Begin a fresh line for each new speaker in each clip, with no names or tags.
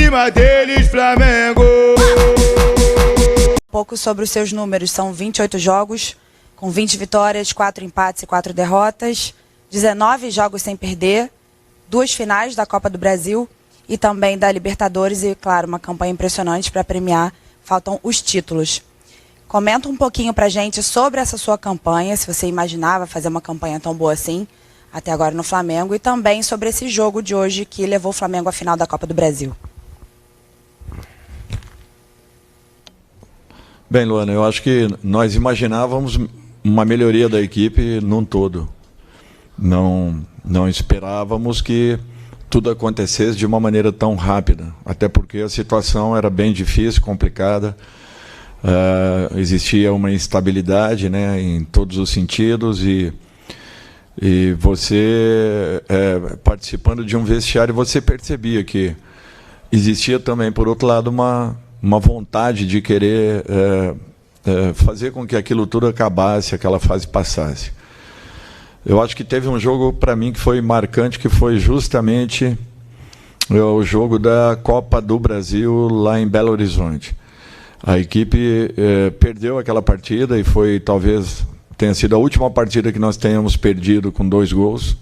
cima deles, Flamengo.
Um pouco sobre os seus números. São 28 jogos, com 20 vitórias, 4 empates e 4 derrotas, 19 jogos sem perder, 2 finais da Copa do Brasil e também da Libertadores e, claro, uma campanha impressionante para premiar. Faltam os títulos. Comenta um pouquinho pra gente sobre essa sua campanha, se você imaginava fazer uma campanha tão boa assim, até agora no Flamengo, e também sobre esse jogo de hoje que levou o Flamengo à final da Copa do Brasil.
Bem, Luana, eu acho que nós imaginávamos uma melhoria da equipe num todo. Não esperávamos que tudo acontecesse de uma maneira tão rápida, até porque a situação era bem difícil, complicada. Existia uma instabilidade, né, em todos os sentidos, e você, participando de um vestiário, você percebia que existia também, por outro lado, uma vontade de querer fazer com que aquilo tudo acabasse, aquela fase passasse. Eu acho que teve um jogo, para mim, que foi marcante, que foi justamente o jogo da Copa do Brasil lá em Belo Horizonte. A equipe perdeu aquela partida e foi, talvez, tenha sido a última partida que nós tenhamos perdido com 2 gols,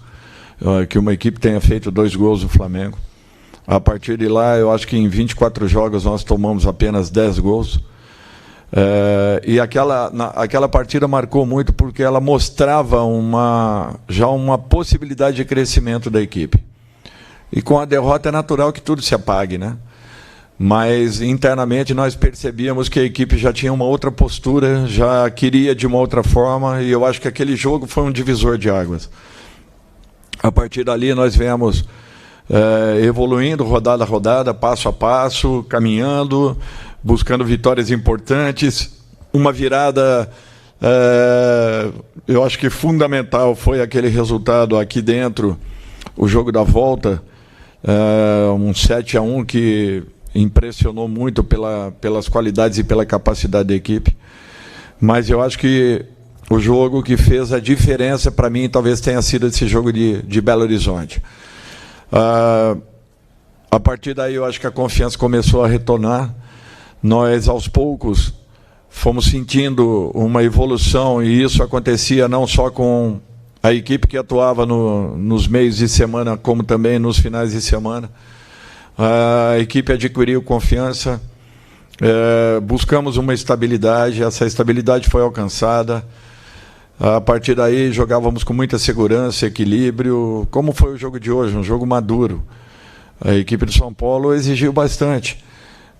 que uma equipe tenha feito 2 gols no Flamengo. A partir de lá, eu acho que em 24 jogos nós tomamos apenas 10 gols. E aquela partida marcou muito porque ela mostrava já uma possibilidade de crescimento da equipe. E com a derrota é natural que tudo se apague, né? Mas internamente nós percebíamos que a equipe já tinha uma outra postura, já queria de uma outra forma, e eu acho que aquele jogo foi um divisor de águas. A partir dali nós viemos evoluindo rodada a rodada, passo a passo, caminhando, buscando vitórias importantes. Uma virada, eu acho que fundamental, foi aquele resultado aqui dentro, o jogo da volta, um 7-1 que impressionou muito pelas qualidades e pela capacidade da equipe. Mas eu acho que o jogo que fez a diferença para mim talvez tenha sido esse jogo de Belo Horizonte. A partir daí eu acho que a confiança começou a retornar. Nós, aos poucos, fomos sentindo uma evolução, e isso acontecia não só com a equipe que atuava nos meios de semana, como também nos finais de semana. A equipe adquiriu confiança, buscamos uma estabilidade, essa estabilidade foi alcançada. A partir daí jogávamos com muita segurança, equilíbrio, como foi o jogo de hoje, um jogo maduro. A equipe do São Paulo exigiu bastante.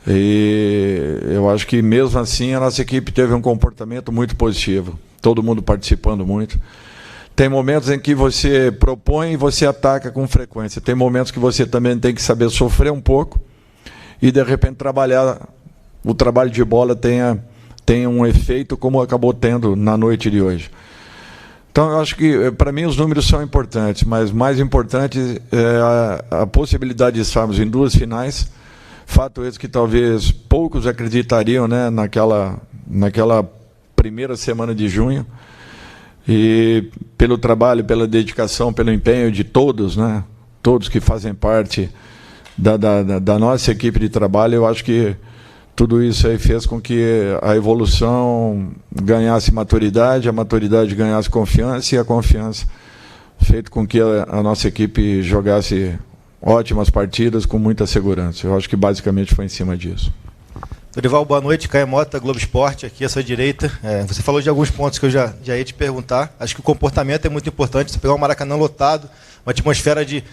E eu acho que mesmo assim a nossa equipe teve um comportamento muito positivo, todo mundo participando muito. Tem momentos em que você propõe e você ataca com frequência. Tem momentos que você também tem que saber sofrer um pouco e, de repente, o trabalho de bola tenha um efeito como acabou tendo na noite de hoje. Então, eu acho que, para mim, os números são importantes, mas mais importante é a possibilidade de estarmos em 2 finais. Fato esse que talvez poucos acreditariam, né, naquela primeira semana de junho. E pelo trabalho, pela dedicação, pelo empenho de todos, né? Todos que fazem parte da nossa equipe de trabalho, eu acho que tudo isso aí fez com que a evolução ganhasse maturidade, a maturidade ganhasse confiança, e a confiança fez com que a nossa equipe jogasse ótimas partidas com muita segurança. Eu acho que basicamente foi em cima disso.
Dorival, boa noite. Caio Mota, Globo Esporte, aqui à sua direita. Você falou de alguns pontos que eu já ia te perguntar. Acho que o comportamento é muito importante. Você pegar um Maracanã lotado, uma atmosfera de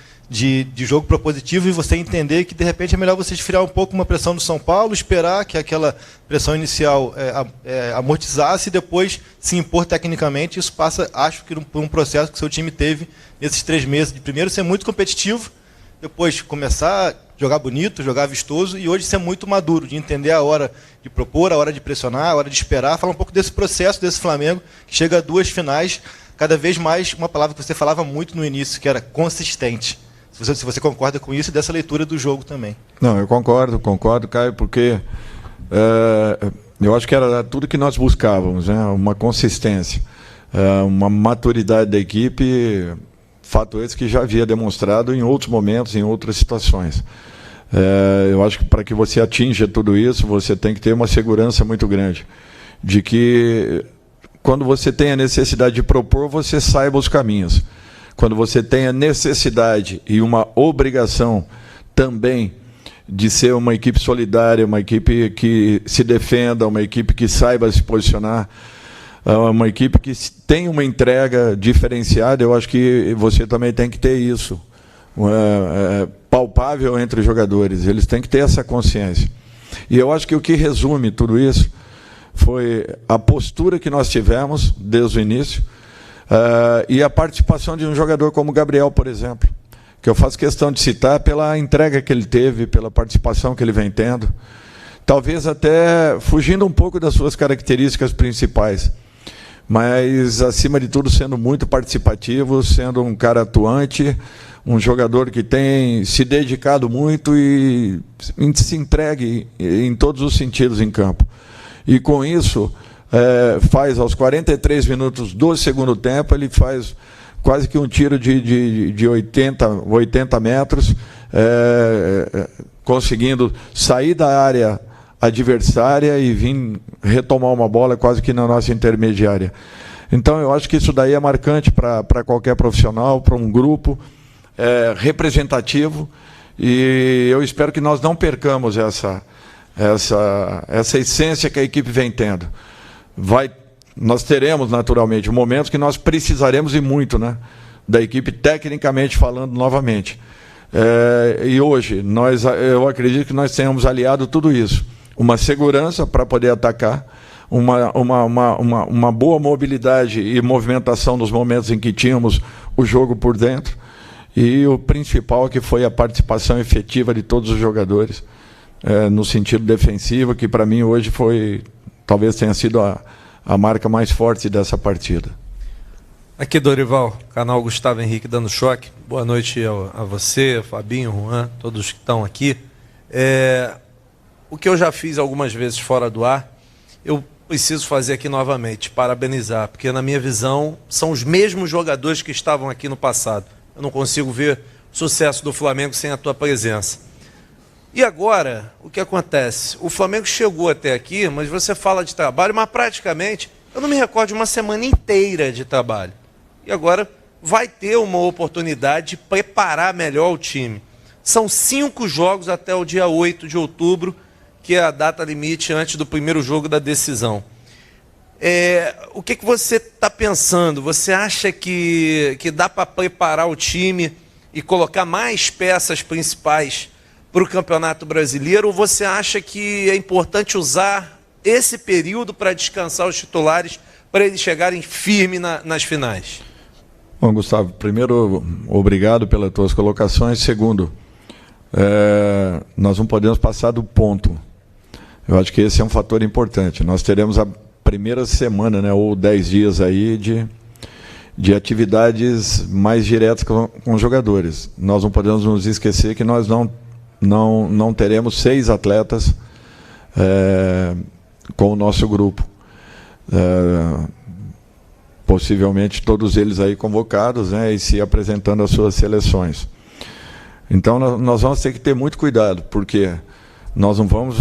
jogo propositivo, e você entender que, de repente, é melhor você esfriar um pouco uma pressão do São Paulo, esperar que aquela pressão inicial amortizasse e depois se impor tecnicamente. Isso passa, acho que, por um processo que o seu time teve nesses 3 meses. De primeiro ser muito competitivo, depois começar a jogar bonito, jogar vistoso, e hoje ser muito maduro, de entender a hora de propor, a hora de pressionar, a hora de esperar. Fala um pouco desse processo, desse Flamengo, que chega a 2 finais, cada vez mais, uma palavra que você falava muito no início, que era consistente. Se você concorda com isso, e dessa leitura do jogo também. Não, eu concordo, Caio, porque eu acho que era tudo que nós buscávamos, né? Uma consistência, uma maturidade da equipe. Fato esse que já havia demonstrado em outros momentos, em outras situações.
Eu acho que para que você atinja tudo isso, você tem que ter uma segurança muito grande de que, quando você tem a necessidade de propor, você saiba os caminhos. Quando você tem a necessidade e uma obrigação também de ser uma equipe solidária, uma equipe que se defenda, uma equipe que saiba se posicionar, uma equipe que tem uma entrega diferenciada, eu acho que você também tem que ter isso. Palpável entre os jogadores, eles têm que ter essa consciência. E eu acho que o que resume tudo isso foi a postura que nós tivemos desde o início, e a participação de um jogador como o Gabriel, por exemplo, que eu faço questão de citar pela entrega que ele teve, pela participação que ele vem tendo, talvez até fugindo um pouco das suas características principais, mas, acima de tudo, sendo muito participativo, sendo um cara atuante, um jogador que tem se dedicado muito e se entregue em todos os sentidos em campo. E, com isso, faz aos 43 minutos do segundo tempo, ele faz quase que um tiro de 80 metros, conseguindo sair da área adversária e vir retomar uma bola quase que na nossa intermediária. Então, eu acho que isso daí é marcante para qualquer profissional, para um grupo representativo, e eu espero que nós não percamos essa essência que a equipe vem tendo. Nós teremos, naturalmente, momentos que nós precisaremos, e muito, né, da equipe, tecnicamente falando, novamente. E hoje, eu acredito que nós tenhamos aliado tudo isso. Uma segurança para poder atacar, uma boa mobilidade e movimentação nos momentos em que tínhamos o jogo por dentro, e o principal, que foi a participação efetiva de todos os jogadores, no sentido defensivo, que para mim hoje talvez tenha sido a marca mais forte dessa partida.
Aqui, Dorival, canal Gustavo Henrique dando choque. Boa noite a você, Fabinho, Juan, todos que estão aqui. O que eu já fiz algumas vezes fora do ar, eu preciso fazer aqui novamente, parabenizar, porque, na minha visão, são os mesmos jogadores que estavam aqui no passado. Eu não consigo ver o sucesso do Flamengo sem a tua presença. E agora, o que acontece? O Flamengo chegou até aqui, mas você fala de trabalho, mas praticamente, eu não me recordo de uma semana inteira de trabalho. E agora vai ter uma oportunidade de preparar melhor o time. São 5 jogos até o dia 8 de outubro, que é a data limite antes do primeiro jogo da decisão. O que você está pensando? Você acha que dá para preparar o time e colocar mais peças principais para o Campeonato Brasileiro, ou você acha que é importante usar esse período para descansar os titulares, para eles chegarem firmes nas finais?
Bom, Gustavo, primeiro, obrigado pelas tuas colocações. Segundo, nós não podemos passar do ponto. Eu acho que esse é um fator importante. Nós teremos a primeira semana, né, ou 10 dias aí de atividades mais diretas com os jogadores. Nós não podemos nos esquecer que nós não teremos 6 atletas com o nosso grupo. Possivelmente todos eles aí convocados, né, e se apresentando às suas seleções. Então, nós vamos ter que ter muito cuidado, porque nós não vamos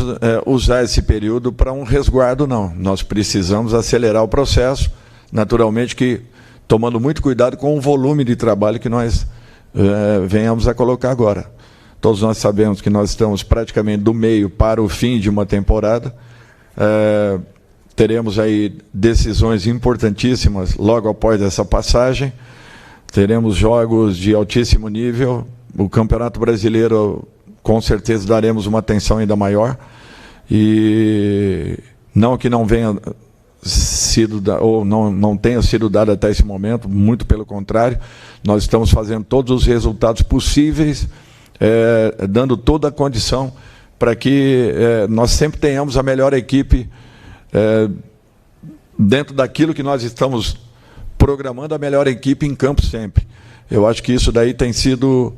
usar esse período para um resguardo, não. Nós precisamos acelerar o processo, naturalmente que tomando muito cuidado com o volume de trabalho que nós venhamos a colocar agora. Todos nós sabemos que nós estamos praticamente do meio para o fim de uma temporada. Teremos aí decisões importantíssimas logo após essa passagem. Teremos jogos de altíssimo nível. O Campeonato Brasileiro, com certeza, daremos uma atenção ainda maior. E não que não venha sido ou não tenha sido dado até esse momento, muito pelo contrário, nós estamos fazendo todos os resultados possíveis, dando toda a condição para que nós sempre tenhamos a melhor equipe dentro daquilo que nós estamos programando, a melhor equipe em campo sempre. Eu acho que isso daí tem sido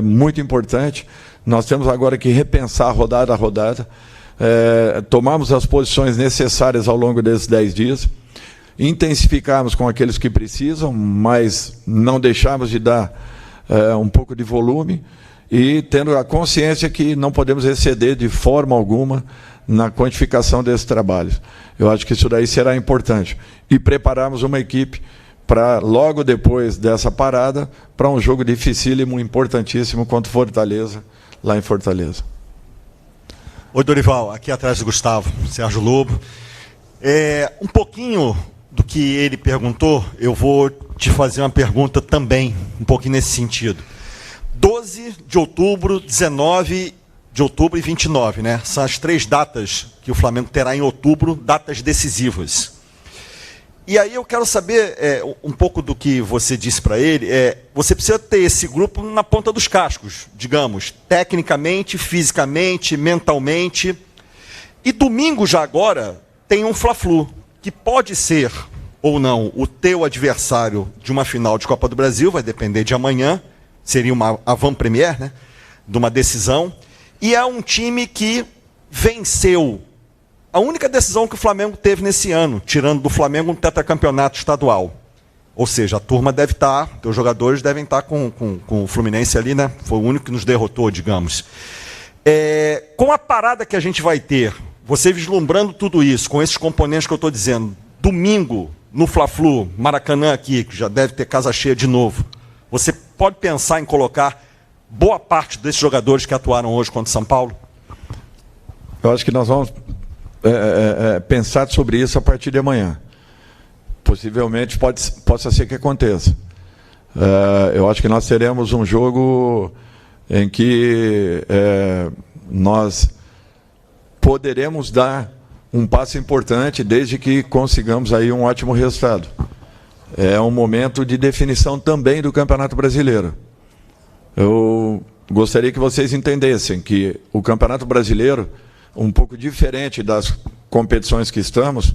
muito importante. Nós temos agora que repensar rodada a rodada, tomarmos as posições necessárias ao longo desses 10 dias, intensificarmos com aqueles que precisam, mas não deixarmos de dar um pouco de volume e tendo a consciência que não podemos exceder de forma alguma na quantificação desses trabalhos. Eu acho que isso daí será importante. E prepararmos uma equipe para, logo depois dessa parada, para um jogo dificílimo, importantíssimo, contra o Fortaleza, lá em Fortaleza.
Oi, Dorival, aqui atrás do Gustavo, Sérgio Lobo. Um pouquinho do que ele perguntou, eu vou te fazer uma pergunta também, um pouquinho nesse sentido. 12 de outubro, 19 de outubro e 29, né? São as 3 datas que o Flamengo terá em outubro, datas decisivas. E aí eu quero saber um pouco do que você disse para ele. Você precisa ter esse grupo na ponta dos cascos, digamos, tecnicamente, fisicamente, mentalmente. E domingo já agora tem um Fla-Flu, que pode ser ou não o teu adversário de uma final de Copa do Brasil, vai depender de amanhã, seria uma avant-première, né, de uma decisão. E é um time que venceu a única decisão que o Flamengo teve nesse ano, tirando do Flamengo um tetracampeonato estadual. Ou seja, a turma deve estar, os jogadores devem estar com o Fluminense ali, né? Foi o único que nos derrotou, digamos. Com a parada que a gente vai ter, você vislumbrando tudo isso, com esses componentes que eu estou dizendo, domingo, no Fla-Flu, Maracanã aqui, que já deve ter casa cheia de novo, você pode pensar em colocar boa parte desses jogadores que atuaram hoje contra o São Paulo?
Eu acho que nós vamos pensar sobre isso a partir de amanhã. Possivelmente possa ser que aconteça. Eu acho que nós teremos um jogo em que nós poderemos dar um passo importante desde que consigamos aí um ótimo resultado. É um momento de definição também do Campeonato Brasileiro. Eu gostaria que vocês entendessem que o Campeonato Brasileiro, um pouco diferente das competições que estamos,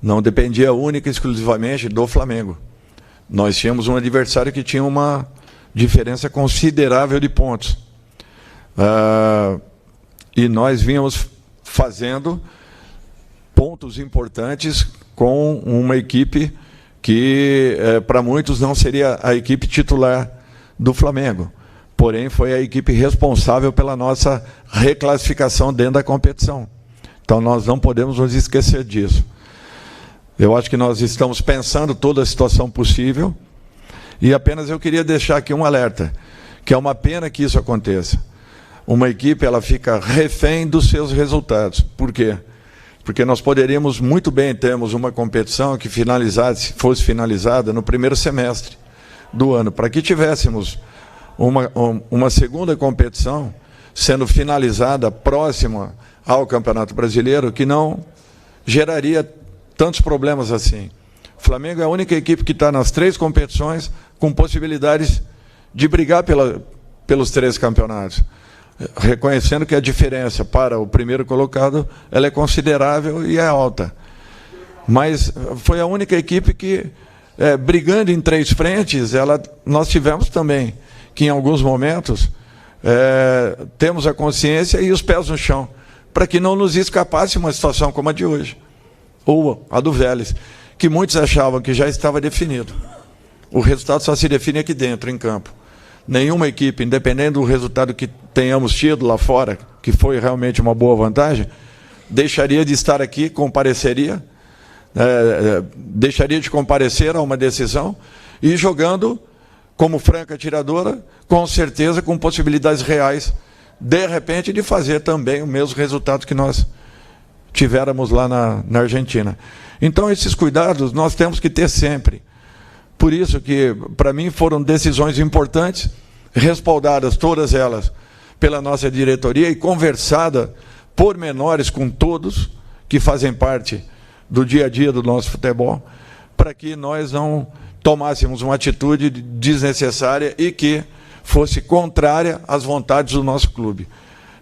não dependia única e exclusivamente do Flamengo. Nós tínhamos um adversário que tinha uma diferença considerável de pontos. E nós vínhamos fazendo pontos importantes com uma equipe que, para muitos, não seria a equipe titular do Flamengo. Porém, foi a equipe responsável pela nossa reclassificação dentro da competição. Então, nós não podemos nos esquecer disso. Eu acho que nós estamos pensando toda a situação possível e apenas eu queria deixar aqui um alerta, que é uma pena que isso aconteça. Uma equipe ela fica refém dos seus resultados. Por quê? Porque nós poderíamos muito bem termos uma competição que fosse finalizada no primeiro semestre do ano, para que tivéssemos uma segunda competição sendo finalizada próxima ao Campeonato Brasileiro, que não geraria tantos problemas assim. O Flamengo é a única equipe que está nas 3 competições com possibilidades de brigar pelos 3 campeonatos, reconhecendo que a diferença para o primeiro colocado ela é considerável e é alta. Mas foi a única equipe que, brigando em 3 frentes, nós tivemos também que em alguns momentos temos a consciência e os pés no chão, para que não nos escapasse uma situação como a de hoje, ou a do Vélez, que muitos achavam que já estava definido. O resultado só se define aqui dentro, em campo. Nenhuma equipe, independente do resultado que tenhamos tido lá fora, que foi realmente uma boa vantagem, deixaria de estar aqui, compareceria, deixaria de comparecer a uma decisão e jogando como franca atiradora, com certeza com possibilidades reais, de repente, de fazer também o mesmo resultado que nós tivéramos lá na Argentina. Então, esses cuidados nós temos que ter sempre. Por isso que, para mim, foram decisões importantes, respaldadas todas elas pela nossa diretoria e conversada por menores com todos que fazem parte do dia a dia do nosso futebol, para que nós não tomássemos uma atitude desnecessária e que fosse contrária às vontades do nosso clube.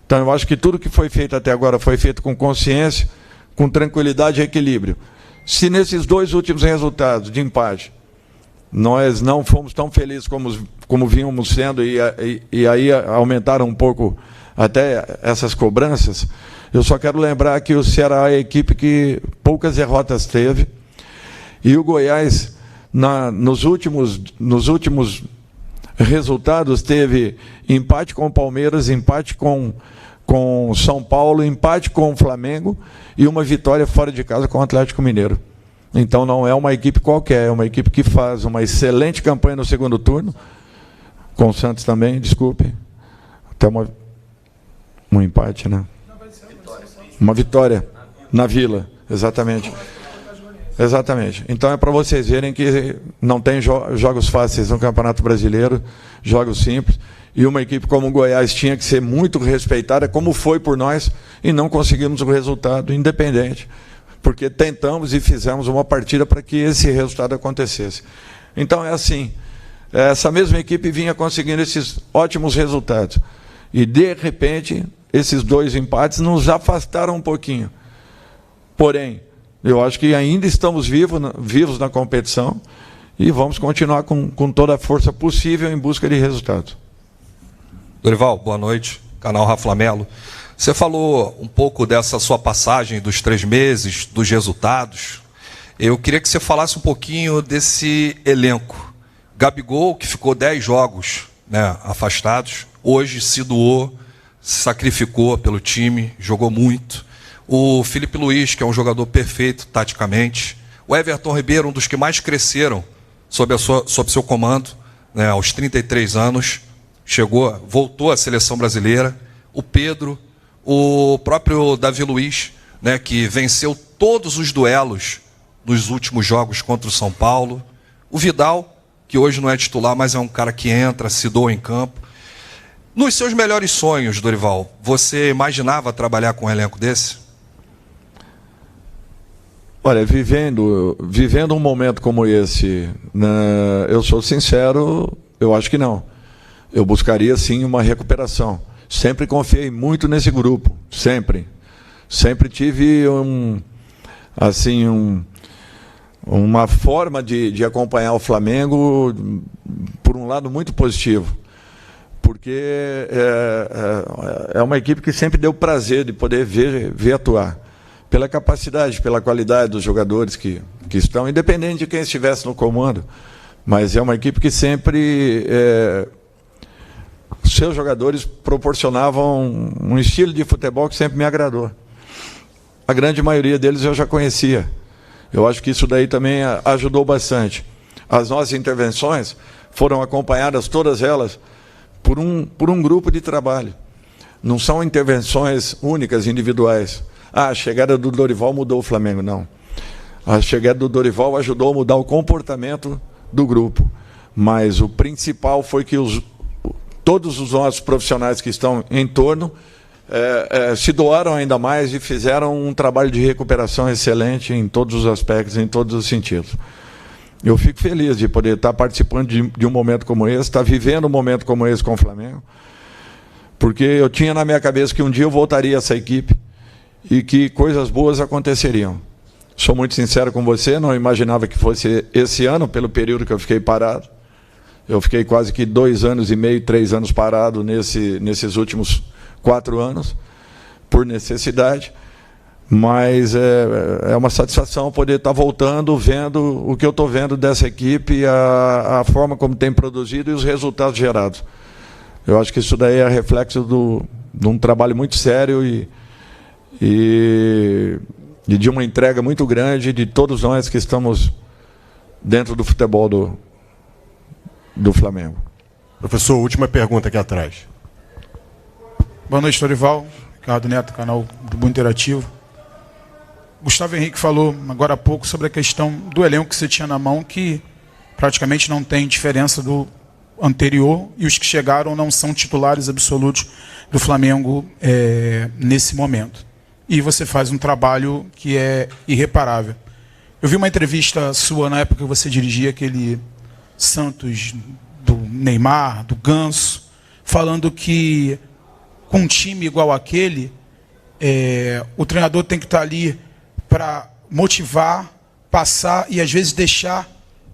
Então, eu acho que tudo que foi feito até agora foi feito com consciência, com tranquilidade e equilíbrio. Se nesses 2 últimos resultados de empate nós não fomos tão felizes como vínhamos sendo e aí aumentaram um pouco até essas cobranças, eu só quero lembrar que o Ceará é a equipe que poucas derrotas teve e o Goiás, nos últimos resultados, teve empate com o Palmeiras, empate com São Paulo, empate com o Flamengo e uma vitória fora de casa com o Atlético Mineiro. Então não é uma equipe qualquer, é uma equipe que faz uma excelente campanha no segundo turno, com o Santos também, desculpe, até um empate, né? Uma vitória na Vila, exatamente. Exatamente. Então é para vocês verem que não tem jogos fáceis no Campeonato Brasileiro, jogos simples, e uma equipe como o Goiás tinha que ser muito respeitada, como foi por nós, e não conseguimos o resultado independente, porque tentamos e fizemos uma partida para que esse resultado acontecesse. Então é assim, essa mesma equipe vinha conseguindo esses ótimos resultados, e de repente esses 2 empates nos afastaram um pouquinho. Porém, eu acho que ainda estamos vivos na competição e vamos continuar com toda a força possível em busca de resultados.
Dorival, boa noite, canal Rafa Melo. Você falou um pouco dessa sua passagem dos 3 meses, dos resultados. Eu queria que você falasse um pouquinho desse elenco. Gabigol, que ficou 10 jogos, né, afastados, hoje se doou, se sacrificou pelo time, jogou muito. O Felipe Luiz, que é um jogador perfeito taticamente. O Everton Ribeiro, um dos que mais cresceram sob seu comando, né, aos 33 anos, voltou à seleção brasileira. O Pedro, o próprio Davi Luiz, né, que venceu todos os duelos nos últimos jogos contra o São Paulo. O Vidal, que hoje não é titular, mas é um cara que entra, se doa em campo. Nos seus melhores sonhos, Dorival, você imaginava trabalhar com um elenco desse?
Olha, vivendo um momento como esse, né, eu sou sincero, eu acho que não. Eu buscaria, sim, uma recuperação. Sempre confiei muito nesse grupo, sempre. Sempre tive uma forma de acompanhar o Flamengo, por um lado, muito positivo. Porque é uma equipe que sempre deu prazer de poder ver atuar. Pela capacidade, pela qualidade dos jogadores que estão, independente de quem estivesse no comando, mas é uma equipe que sempre, seus jogadores proporcionavam um estilo de futebol que sempre me agradou. A grande maioria deles eu já conhecia. Eu acho que isso daí também ajudou bastante. As nossas intervenções foram acompanhadas, todas elas, por um grupo de trabalho. Não são intervenções únicas, individuais. A chegada do Dorival mudou o Flamengo, não. A chegada do Dorival ajudou a mudar o comportamento do grupo. Mas o principal foi que todos os nossos profissionais que estão em torno se doaram ainda mais e fizeram um trabalho de recuperação excelente em todos os aspectos, em todos os sentidos. Eu fico feliz de poder estar participando de um momento como esse, estar vivendo um momento como esse com o Flamengo, porque eu tinha na minha cabeça que um dia eu voltaria a essa equipe e que coisas boas aconteceriam. Sou muito sincero com você, não imaginava que fosse esse ano, pelo período que eu fiquei parado. Eu fiquei quase que 2 anos e meio, 3 anos parado nesses últimos 4 anos, por necessidade, mas é uma satisfação poder estar voltando, vendo o que eu estou vendo dessa equipe, a forma como tem produzido e os resultados gerados. Eu acho que isso daí é reflexo de um trabalho muito sério e de uma entrega muito grande de todos nós que estamos dentro do futebol do Flamengo.
Professor, última pergunta aqui atrás.
Boa noite, Dorival. Ricardo Neto, canal do Mundo Interativo. Gustavo Henrique falou agora há pouco sobre a questão do elenco que você tinha na mão, que praticamente não tem diferença do anterior, e os que chegaram não são titulares absolutos do Flamengo nesse momento. E você faz um trabalho que é irreparável. Eu vi uma entrevista sua na época que você dirigia aquele Santos do Neymar, do Ganso, falando que com um time igual aquele, o treinador tem que estar ali para motivar, passar e às vezes deixar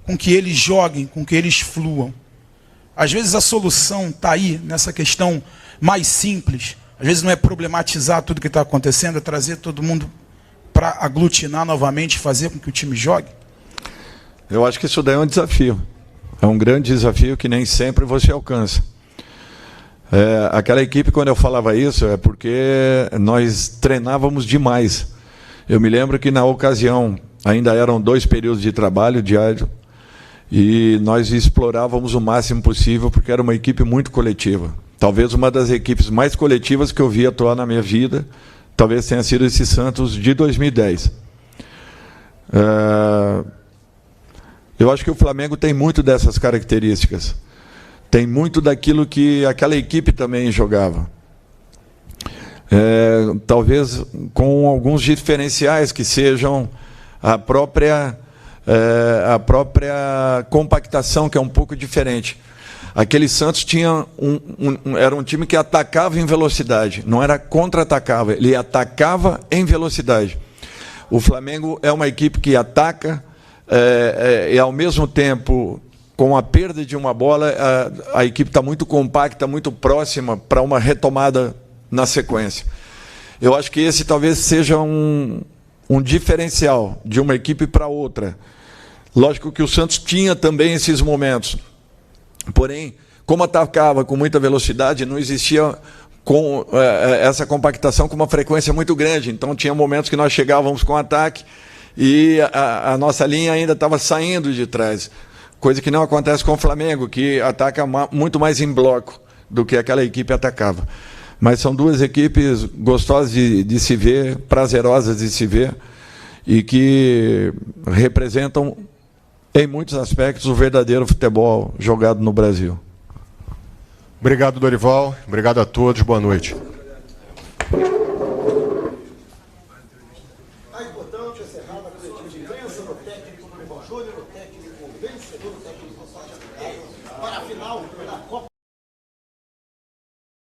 com que eles joguem, com que eles fluam. Às vezes a solução está aí, nessa questão mais simples. Às vezes não é problematizar tudo que está acontecendo, é trazer todo mundo para aglutinar novamente e fazer com que o time jogue.
Eu acho que isso daí é um desafio. É um grande desafio que nem sempre você alcança. Aquela equipe, quando eu falava isso, é porque nós treinávamos demais. Eu me lembro que, na ocasião, ainda eram 2 períodos de trabalho diário, e nós explorávamos o máximo possível, porque era uma equipe muito coletiva. Talvez uma das equipes mais coletivas que eu vi atuar na minha vida, talvez tenha sido esse Santos de 2010. Eu acho que o Flamengo tem muito dessas características. Tem muito daquilo que aquela equipe também jogava. Talvez com alguns diferenciais que sejam a própria compactação, que é um pouco diferente. Aquele Santos tinha era um time que atacava em velocidade, não era contra-atacava, ele atacava em velocidade. O Flamengo é uma equipe que ataca e, ao mesmo tempo, com a perda de uma bola, a equipe está muito compacta, muito próxima para uma retomada na sequência. Eu acho que esse talvez seja um diferencial de uma equipe para outra. Lógico que o Santos tinha também esses momentos. Porém, como atacava com muita velocidade, não existia com essa compactação com uma frequência muito grande. Então, tinha momentos que nós chegávamos com ataque e a nossa linha ainda estava saindo de trás. Coisa que não acontece com o Flamengo, que ataca muito mais em bloco do que aquela equipe atacava. Mas são 2 equipes gostosas de se ver, prazerosas de se ver, e que representam, em muitos aspectos, o verdadeiro futebol jogado no Brasil.
Obrigado, Dorival. Obrigado a todos. Boa noite.